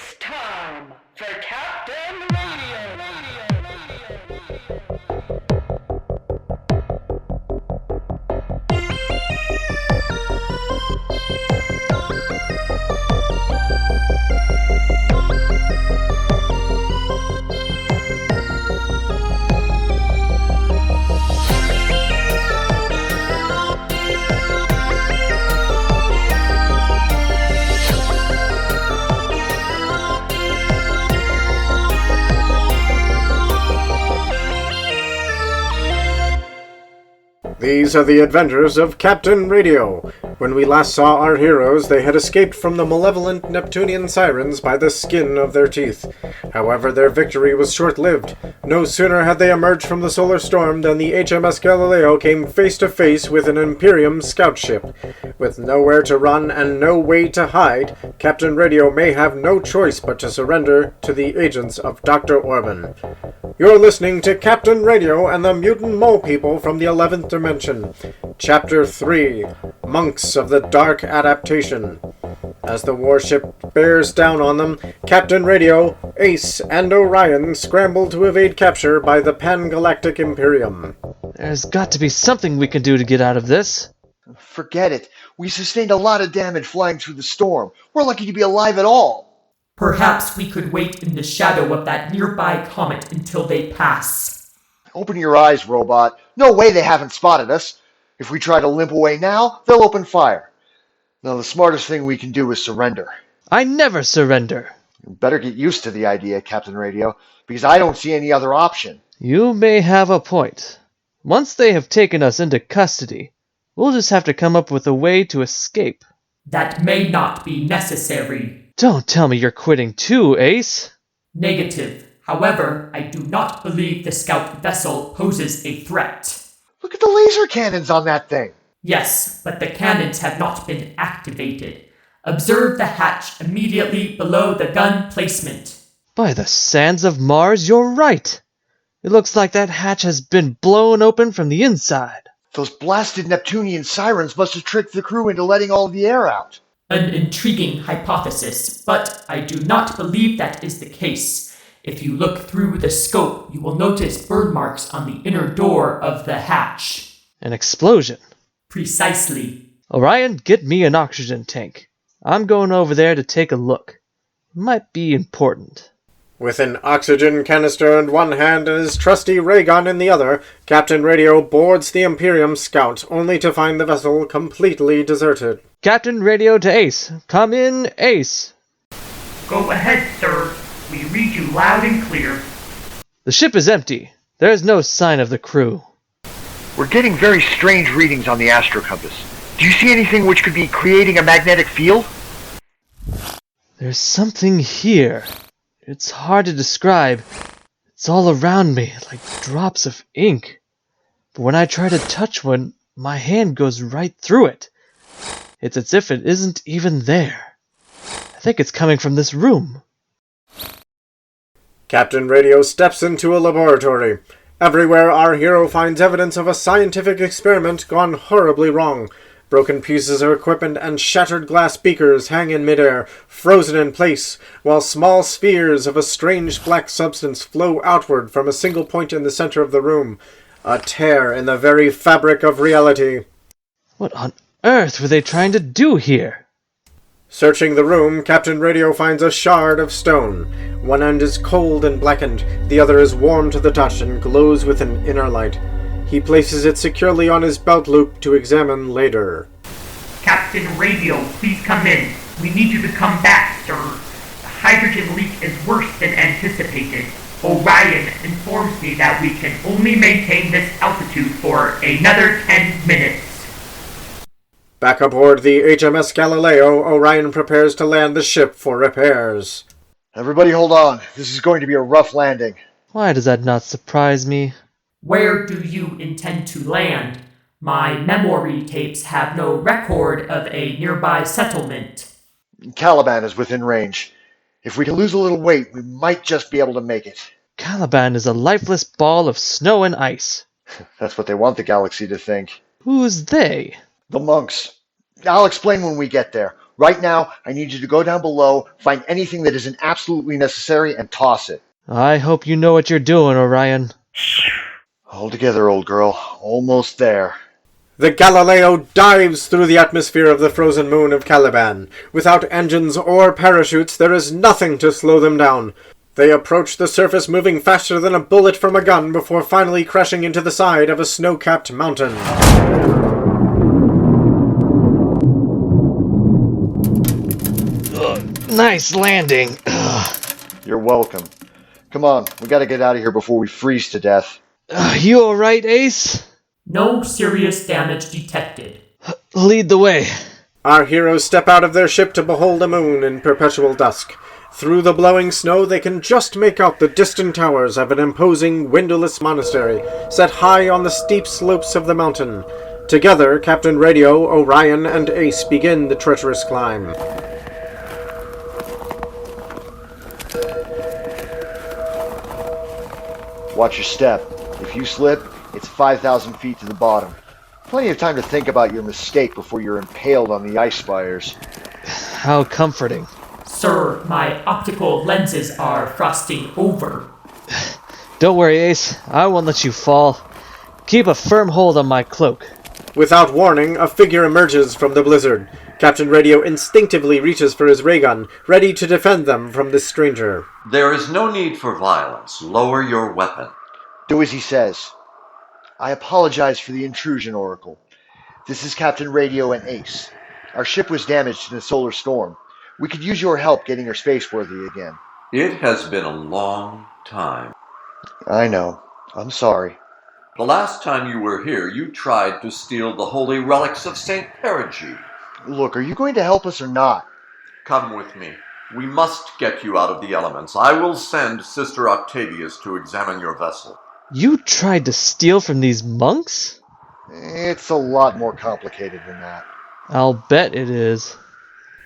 It's time for Captain Radio. These are the adventures of Captain Radio. When we last saw our heroes, they had escaped from the malevolent Neptunian sirens by the skin of their teeth. However, their victory was short-lived. No sooner had they emerged from the solar storm than the HMS Galileo came face to face with an Imperium scout ship. With nowhere to run and no way to hide, Captain Radio may have no choice but to surrender to the agents of Dr. Orban. You're listening to Captain Radio and the Mutant Mole People from the 11th Dimension. Chapter 3, Monks of the Dark Adaptation. As the warship bears down on them, Captain Radio, Ace, and Orion scramble to evade capture by the Pan-Galactic Imperium. There's got to be something we can do to get out of this. Forget it. We sustained a lot of damage flying through the storm. We're lucky to be alive at all. Perhaps we could wait in the shadow of that nearby comet until they pass. Open your eyes, robot. No way they haven't spotted us. If we try to limp away now, they'll open fire. Now, the smartest thing we can do is surrender. I never surrender. You better get used to the idea, Captain Radio, because I don't see any other option. You may have a point. Once they have taken us into custody, we'll just have to come up with a way to escape. That may not be necessary. Don't tell me you're quitting too, Ace. Negative. However, I do not believe the scout vessel poses a threat. Look at the laser cannons on that thing. Yes, but the cannons have not been activated. Observe the hatch immediately below the gun placement. By the sands of Mars, you're right. It looks like that hatch has been blown open from the inside. Those blasted Neptunian sirens must have tricked the crew into letting all the air out. An intriguing hypothesis, but I do not believe that is the case. If you look through the scope, you will notice burn marks on the inner door of the hatch. An explosion. Precisely. Orion, get me an oxygen tank. I'm going over there to take a look. It might be important. With an oxygen canister in one hand and his trusty ray gun in the other, Captain Radio boards the Imperium scout, only to find the vessel completely deserted. Captain Radio to Ace. Come in, Ace. Go ahead, sir. We read you loud and clear. The ship is empty. There is no sign of the crew. We're getting very strange readings on the astrocompass. Do you see anything which could be creating a magnetic field? There's something here. It's hard to describe. It's all around me, like drops of ink. But when I try to touch one, my hand goes right through it. It's as if it isn't even there. I think it's coming from this room. Captain Radio steps into a laboratory. Everywhere our hero finds evidence of a scientific experiment gone horribly wrong. Broken pieces of equipment and shattered glass beakers hang in midair, frozen in place, while small spheres of a strange black substance flow outward from a single point in the center of the room. A tear in the very fabric of reality. What on earth were they trying to do here? Searching the room, Captain Radio finds a shard of stone. One end is cold and blackened, the other is warm to the touch and glows with an inner light. He places it securely on his belt loop to examine later. Captain Radio, please come in. We need you to come back, sir. The hydrogen leak is worse than anticipated. Orion informs me that we can only maintain this altitude for another 10 minutes. Back aboard the HMS Galileo, Orion prepares to land the ship for repairs. Everybody hold on. This is going to be a rough landing. Why does that not surprise me? Where do you intend to land? My memory tapes have no record of a nearby settlement. Caliban is within range. If we can lose a little weight, we might just be able to make it. Caliban is a lifeless ball of snow and ice. That's what they want the galaxy to think. Who's they? The monks. I'll explain when we get there. Right now, I need you to go down below, find anything that isn't absolutely necessary, and toss it. I hope you know what you're doing, Orion. Hold together, old girl. Almost there. The Galileo dives through the atmosphere of the frozen moon of Caliban. Without engines or parachutes, there is nothing to slow them down. They approach the surface moving faster than a bullet from a gun before finally crashing into the side of a snow-capped mountain. Nice landing. You're welcome. Come on, we gotta get out of here before we freeze to death. You alright, Ace? No serious damage detected. Lead the way. Our heroes step out of their ship to behold a moon in perpetual dusk. Through the blowing snow, they can just make out the distant towers of an imposing, windowless monastery, set high on the steep slopes of the mountain. Together, Captain Radio, Orion, and Ace begin the treacherous climb. Watch your step. If you slip, it's 5,000 feet to the bottom. Plenty of time to think about your mistake before you're impaled on the ice spires. How comforting. Sir, my optical lenses are frosting over. Don't worry, Ace. I won't let you fall. Keep a firm hold on my cloak. Without warning, a figure emerges from the blizzard. Captain Radio instinctively reaches for his ray gun, ready to defend them from this stranger. There is no need for violence. Lower your weapon. Do as he says. I apologize for the intrusion, Oracle. This is Captain Radio and Ace. Our ship was damaged in a solar storm. We could use your help getting her spaceworthy again. It has been a long time. I know. I'm sorry. The last time you were here, you tried to steal the holy relics of St. Perigee. Look, are you going to help us or not? Come with me. We must get you out of the elements. I will send Sister Octavius to examine your vessel. You tried to steal from these monks? It's a lot more complicated than that. I'll bet it is.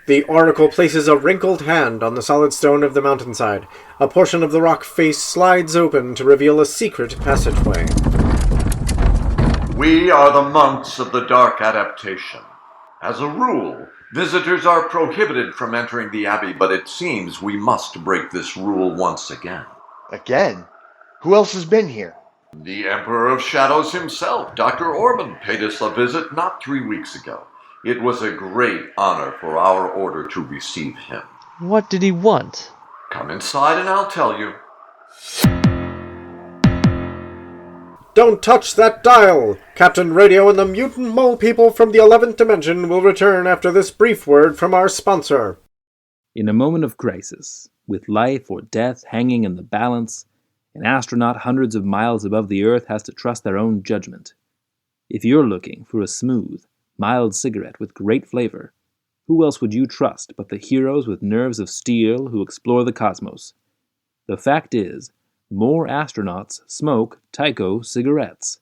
The oracle places a wrinkled hand on the solid stone of the mountainside. A portion of the rock face slides open to reveal a secret passageway. We are the monks of the Dark Adaptation. As a rule, visitors are prohibited from entering the abbey, but it seems we must break this rule once again. Again? Who else has been here? The Emperor of Shadows himself, Dr. Orban, paid us a visit not 3 weeks ago. It was a great honor for our order to receive him. What did he want? Come inside and I'll tell you. Don't touch that dial! Captain Radio and the mutant mole people from the 11th dimension will return after this brief word from our sponsor. In a moment of crisis, with life or death hanging in the balance, an astronaut hundreds of miles above the Earth has to trust their own judgment. If you're looking for a smooth, mild cigarette with great flavor, who else would you trust but the heroes with nerves of steel who explore the cosmos? The fact is, more astronauts smoke Tycho cigarettes.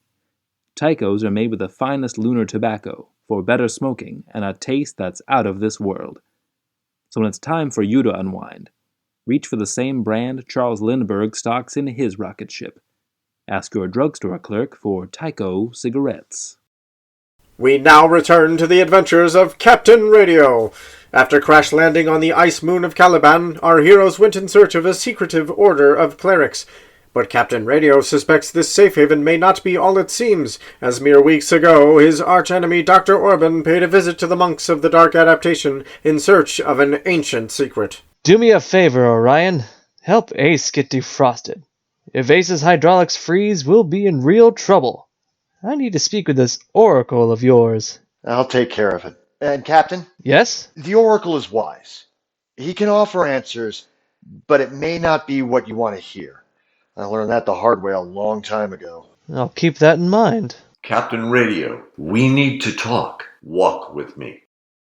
Tychos are made with the finest lunar tobacco for better smoking and a taste that's out of this world. So when it's time for you to unwind, reach for the same brand Charles Lindbergh stocks in his rocket ship. Ask your drugstore clerk for Tycho cigarettes. We now return to the adventures of Captain Radio. After crash landing on the ice moon of Caliban, our heroes went in search of a secretive order of clerics. But Captain Radio suspects this safe haven may not be all it seems, as mere weeks ago his archenemy Dr. Orban paid a visit to the monks of the Dark Adaptation in search of an ancient secret. Do me a favor, Orion. Help Ace get defrosted. If Ace's hydraulics freeze, we'll be in real trouble. I need to speak with this oracle of yours. I'll take care of it. And Captain, Yes? the Oracle is wise. He can offer answers, but it may not be what you want to hear. I learned that the hard way a long time ago. I'll keep that in mind. Captain Radio, we need to talk. Walk with me.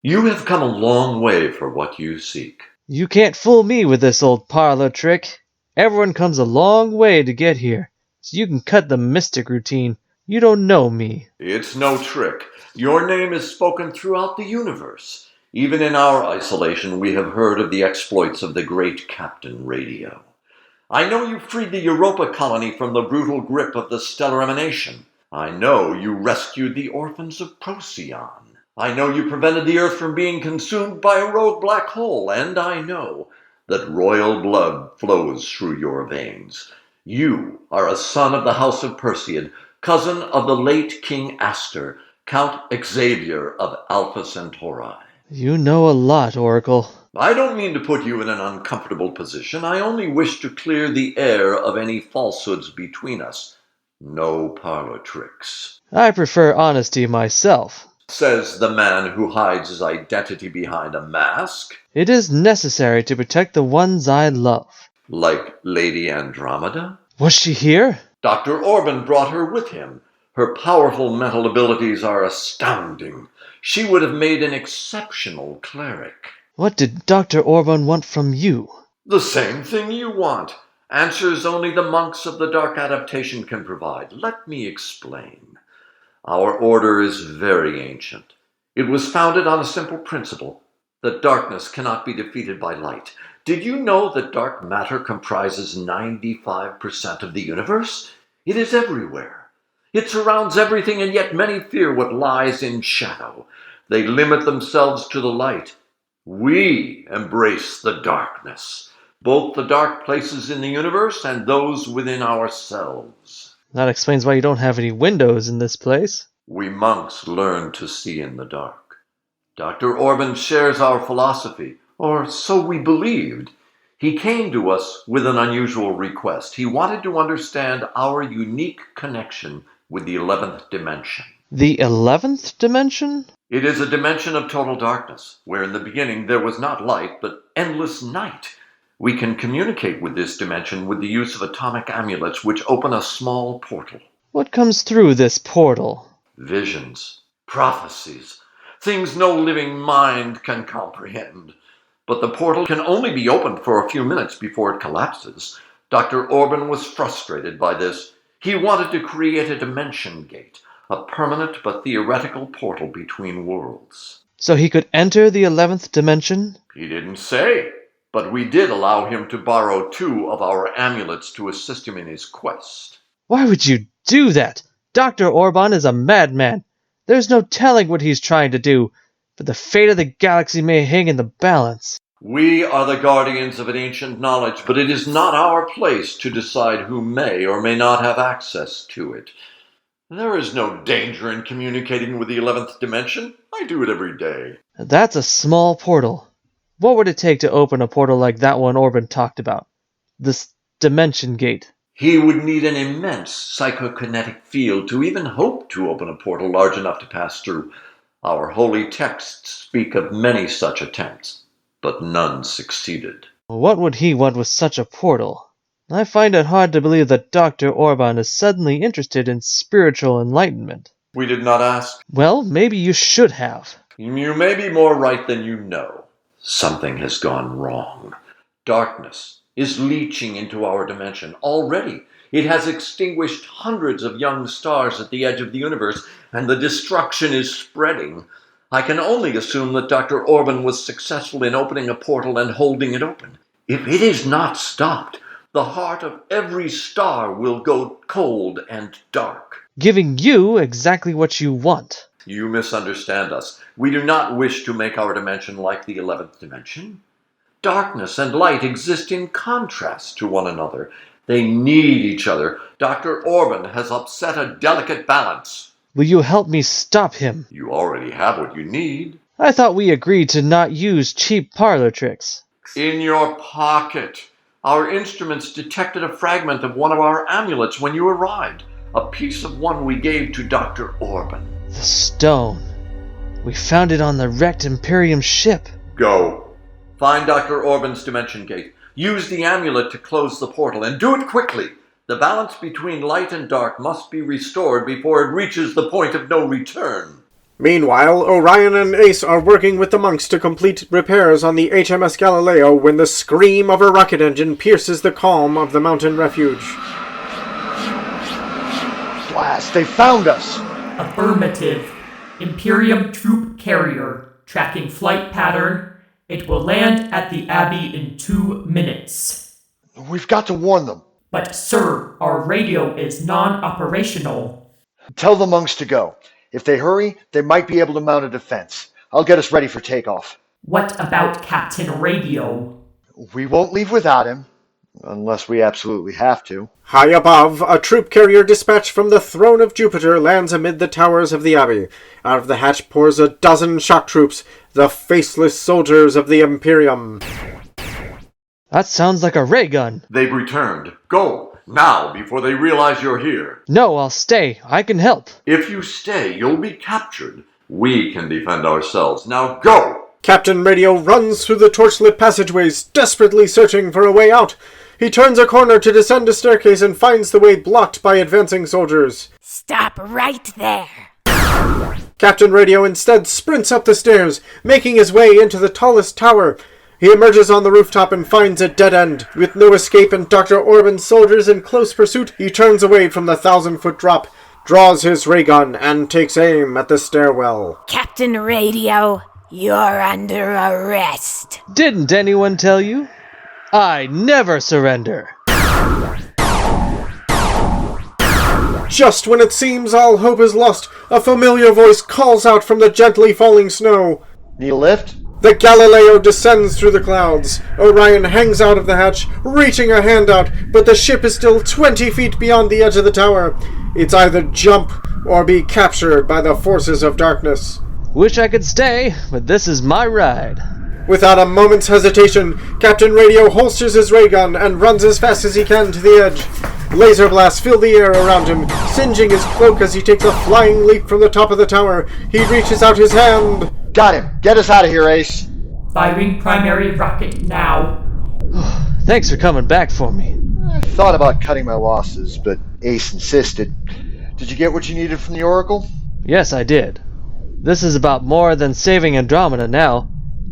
You have come a long way for what you seek. You can't fool me with this old parlor trick. Everyone comes a long way to get here, so you can cut the mystic routine. You don't know me. It's no trick. Your name is spoken throughout the universe. Even in our isolation, we have heard of the exploits of the great Captain Radio. I know you freed the Europa colony from the brutal grip of the stellar emanation. I know you rescued the orphans of Procyon. I know you prevented the Earth from being consumed by a rogue black hole, and I know that royal blood flows through your veins. You are a son of the House of Perseid, cousin of the late King Astor, Count Xavier of Alpha Centauri. You know a lot, Oracle. I don't mean to put you in an uncomfortable position. I only wish to clear the air of any falsehoods between us. No parlor tricks. I prefer honesty myself. Says the man who hides his identity behind a mask. It is necessary to protect the ones I love. Like Lady Andromeda? Was she here? Dr. Orban brought her with him. Her powerful mental abilities are astounding. She would have made an exceptional cleric. What did Dr. Orban want from you? The same thing you want. Answers only the monks of the Dark Adaptation can provide. Let me explain. Our order is very ancient. It was founded on a simple principle, that darkness cannot be defeated by light. Did you know that dark matter comprises 95% of the universe? It is everywhere. It surrounds everything, and yet many fear what lies in shadow. They limit themselves to the light. We embrace the darkness, both the dark places in the universe and those within ourselves. That explains why you don't have any windows in this place. We monks learn to see in the dark. Dr. Orban shares our philosophy, or so we believed. He came to us with an unusual request. He wanted to understand our unique connection with the 11th dimension. The 11th dimension? It is a dimension of total darkness, where in the beginning there was not light, but endless night. We can communicate with this dimension with the use of atomic amulets which open a small portal. What comes through this portal? Visions, prophecies, things no living mind can comprehend. But the portal can only be opened for a few minutes before it collapses. Dr. Orban was frustrated by this. He wanted to create a dimension gate, a permanent but theoretical portal between worlds. So he could enter the 11th dimension? He didn't say. But we did allow him to borrow 2 of our amulets to assist him in his quest. Why would you do that? Dr. Orban is a madman. There's no telling what he's trying to do, but the fate of the galaxy may hang in the balance. We are the guardians of an ancient knowledge, but it is not our place to decide who may or may not have access to it. There is no danger in communicating with the 11th dimension. I do it every day. That's a small portal. What would it take to open a portal like that one Orban talked about? This dimension gate. He would need an immense psychokinetic field to even hope to open a portal large enough to pass through. Our holy texts speak of many such attempts, but none succeeded. What would he want with such a portal? I find it hard to believe that Dr. Orban is suddenly interested in spiritual enlightenment. We did not ask. Well, maybe you should have. You may be more right than you know. Something has gone wrong. Darkness is leaching into our dimension. Already, it has extinguished hundreds of young stars at the edge of the universe, and the destruction is spreading. I can only assume that Dr. Orban was successful in opening a portal and holding it open. If it is not stopped, the heart of every star will go cold and dark. Giving you exactly what you want. You misunderstand us. We do not wish to make our dimension like the 11th dimension. Darkness and light exist in contrast to one another. They need each other. Dr. Orban has upset a delicate balance. Will you help me stop him? You already have what you need. I thought we agreed to not use cheap parlor tricks. In your pocket. Our instruments detected a fragment of one of our amulets when you arrived. A piece of one we gave to Dr. Orban. The stone. We found it on the wrecked Imperium ship. Go. Find Dr. Orban's dimension gate. Use the amulet to close the portal, and do it quickly. The balance between light and dark must be restored before it reaches the point of no return. Meanwhile, Orion and Ace are working with the monks to complete repairs on the HMS Galileo when the scream of a rocket engine pierces the calm of the mountain refuge. Blast, they found us! Affirmative. Imperium troop carrier, tracking flight pattern. It will land at the Abbey in 2 minutes. We've got to warn them. But, sir, our radio is non-operational. Tell the monks to go. If they hurry, they might be able to mount a defense. I'll get us ready for takeoff. What about Captain Radio? We won't leave without him, unless we absolutely have to. High above, a troop carrier dispatched from the throne of Jupiter lands amid the towers of the Abbey. Out of the hatch pours a dozen shock troops, the faceless soldiers of the Imperium. That sounds like a ray gun. They've returned. Go, now, before they realize you're here. No, I'll stay. I can help. If you stay, you'll be captured. We can defend ourselves. Now go! Captain Radio runs through the torchlit passageways, desperately searching for a way out. He turns a corner to descend a staircase and finds the way blocked by advancing soldiers. Stop right there. Captain Radio instead sprints up the stairs, making his way into the tallest tower. He emerges on the rooftop and finds a dead end. With no escape and Dr. Orban's soldiers in close pursuit, he turns away from the 1,000-foot drop, draws his ray gun, and takes aim at the stairwell. Captain Radio, you're under arrest. Didn't anyone tell you? I never surrender. Just when it seems all hope is lost, a familiar voice calls out from the gently falling snow. Need a lift? The Galileo descends through the clouds. Orion hangs out of the hatch, reaching a hand out, but the ship is still 20 feet beyond the edge of the tower. It's either jump or be captured by the forces of darkness. Wish I could stay, but this is my ride. Without a moment's hesitation, Captain Radio holsters his ray gun and runs as fast as he can to the edge. Laser blasts fill the air around him, singeing his cloak as he takes a flying leap from the top of the tower. He reaches out his hand. Got him! Get us out of here, Ace! Firing primary rocket now. Thanks for coming back for me. I thought about cutting my losses, but Ace insisted. Did you get what you needed from the Oracle? Yes, I did. This is about more than saving Andromeda now.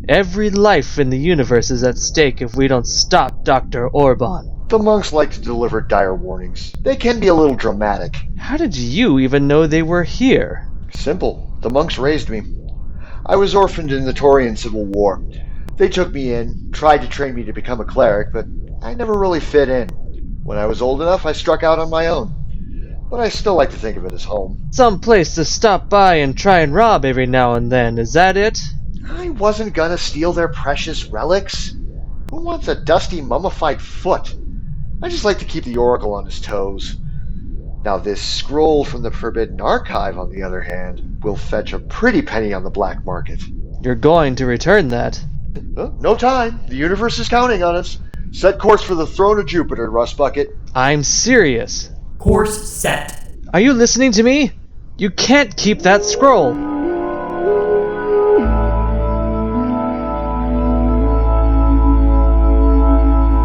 Every life in the universe is at stake if we don't stop Dr. Orban. The monks like to deliver dire warnings. They can be a little dramatic. How did you even know they were here? Simple. The monks raised me. I was orphaned in the Taurian Civil War. They took me in, tried to train me to become a cleric, but I never really fit in. When I was old enough, I struck out on my own. But I still like to think of it as home. Some place to stop by and try and rob every now and then, is that it? I wasn't gonna steal their precious relics. Who wants a dusty, mummified foot? I just like to keep the Oracle on his toes. Now this scroll from the Forbidden Archive, on the other hand, will fetch a pretty penny on the black market. You're going to return that. No time. The universe is counting on us. Set course for the throne of Jupiter, Rust Bucket. I'm serious. Course set. Are you listening to me? You can't keep that scroll.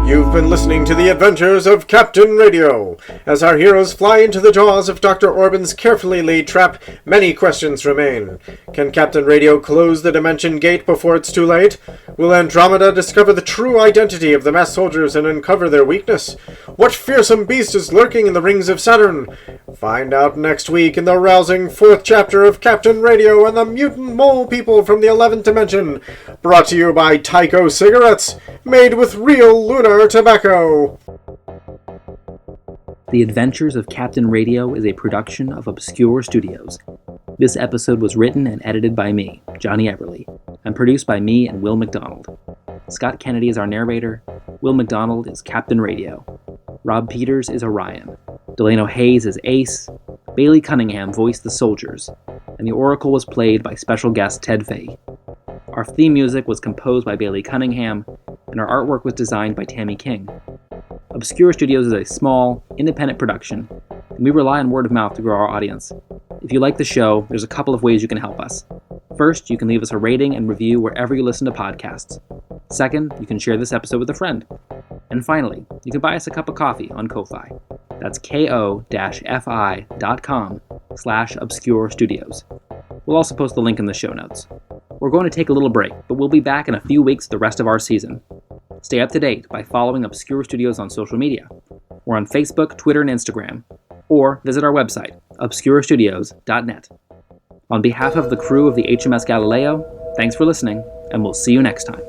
You've been listening to the adventures of Captain Radio. As our heroes fly into the jaws of Dr. Orban's carefully laid trap, many questions remain. Can Captain Radio close the dimension gate before it's too late? Will Andromeda discover the true identity of the masked soldiers and uncover their weakness? What fearsome beast is lurking in the rings of Saturn? Find out next week in the rousing 4th chapter of Captain Radio and the mutant mole people from the 11th dimension. Brought to you by Tycho Cigarettes, made with real lunar tobacco. The Adventures of Captain Radio is a production of Obscure Studios. This episode was written and edited by me, Jonny Eberle, and produced by me and Will McDonald. Scott Kennedy is our narrator, Will McDonald is Captain Radio, Rob Peters is Orion, DeLano Hays is Ace, Bailey Cunningham voiced the soldiers, and the Oracle was played by special guest Ted Fahy. Our theme music was composed by Bailey Cunningham, and our artwork was designed by Tammy King. Obscure Studios is a small, independent production, and we rely on word of mouth to grow our audience. If you like the show, there's a couple of ways you can help us. First, you can leave us a rating and review wherever you listen to podcasts. Second, you can share this episode with a friend. And finally, you can buy us a cup of coffee on Ko-Fi. That's ko-fi.com/Obscure Studios. We'll also post the link in the show notes. We're going to take a little break, but we'll be back in a few weeks for the rest of our season. Stay up to date by following Obscure Studios on social media. We're on Facebook, Twitter, and Instagram. Or visit our website, obscurestudios.net. On behalf of the crew of the HMS Galileo, thanks for listening, and we'll see you next time.